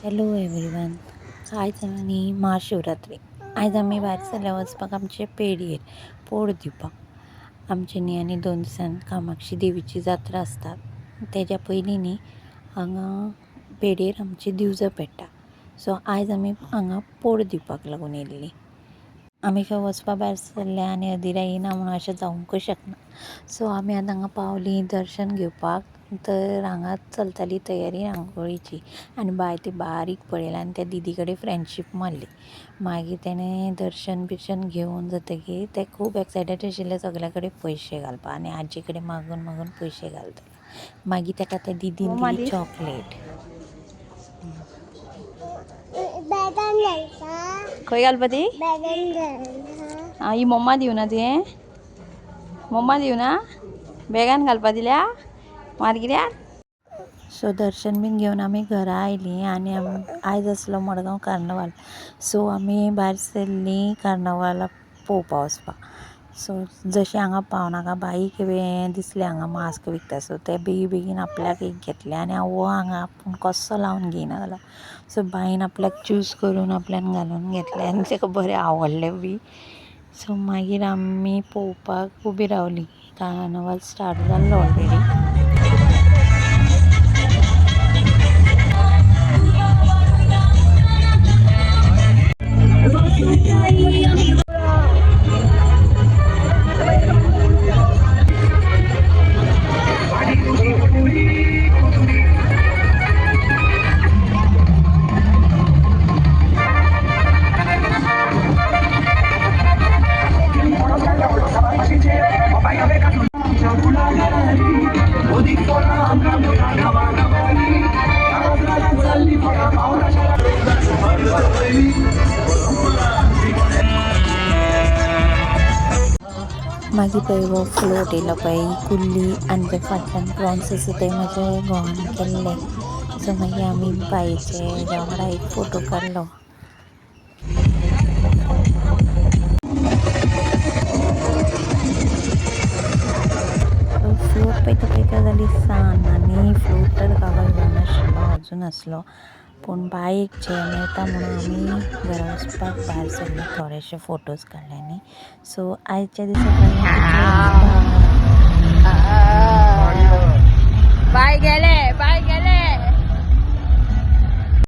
Hello everyone. आयज आनी महाशिवरात्री. आयज आमी भायर सरल्या वचपाक आमचे पेडयेर पोड दिवपाक. आमचे न्ही आनी 2 दिसान कामाक्षी देवीची जात्रा आसता. तेज्या पयलीं न्ही हांगा पेडयेर आमची दिवजां पेट्टा. सो आयज आमी हांगा पोड दिवपाक लागून येयल्लीं. आमी खंय वचपा भायर सरल्या आनी अदिरा येयना म्हणून अशें जावंकूच शकना. सो आमी आतां हांगा पावलीं दर्शन घेवपाक. तर हांगा चलताली तयारी रांगोळीची आनी बाय ती बारीक पळयला आनी त्या दिदी कडेन फ्रेंडशीप मारली. मागीर तेणें दर्शन घेवन जातकीर ते खूब एक्सायटेड आशिल्ले सगल्या कडेन पयशे घालपाक आनी आजी कडेन मागून पयशे घालताले. मागीर ताका त्या दिदीन दिली चॉकलेट. खंय घालपा ती ही मम्मा दिवना तुवें मम्मा दिवना बॅगान घालपा दिल्या मारगिऱ्यान. सो दर्शन घेवन आमी घरा आयलीं आनी आयज आसलो मडगांव कार्नवाल. सो आमी भायर सरलीं कार्नवालाक पळोवपा वचपाक. सो जशें हांगा पावनाका बाईक हें दिसलें हांगा मास्क विकता. सो ते बेगीन आपल्याक एक घेतलें आनी हो हांगा आपूण कसो लावन घेयना जालो. सो बाईन आपल्याक चूज करून आपल्यान घालून घेतलें आनी ताका बरें आवडलें बी. सो मागीर आमी पळोवपाक उबी रावलीं. कार्नवाल स्टार्ट जाल्लो ऑलरेडी. मागीर पळय हो फ्लोट येयलो पळय कुल्ली आनी ते फाटल्यान प्रॉन्स आसा ते म्हजे घोवान केल्ले. सो मागीर आमी बायेचे हेज्या वांगडा एक फोटो काडलो. फ्लोट पळयता जाल्यार सान आनी फ्लोट तर काबार जावनाशिल्लो अजून आसलो. पूण बायेक जे मेळटा म्हणून आमी घरा वचपाक भायर सरलीं. थोडेशे फोटोज काडल्यांनी. सो आयच्या दिसा बाय गेले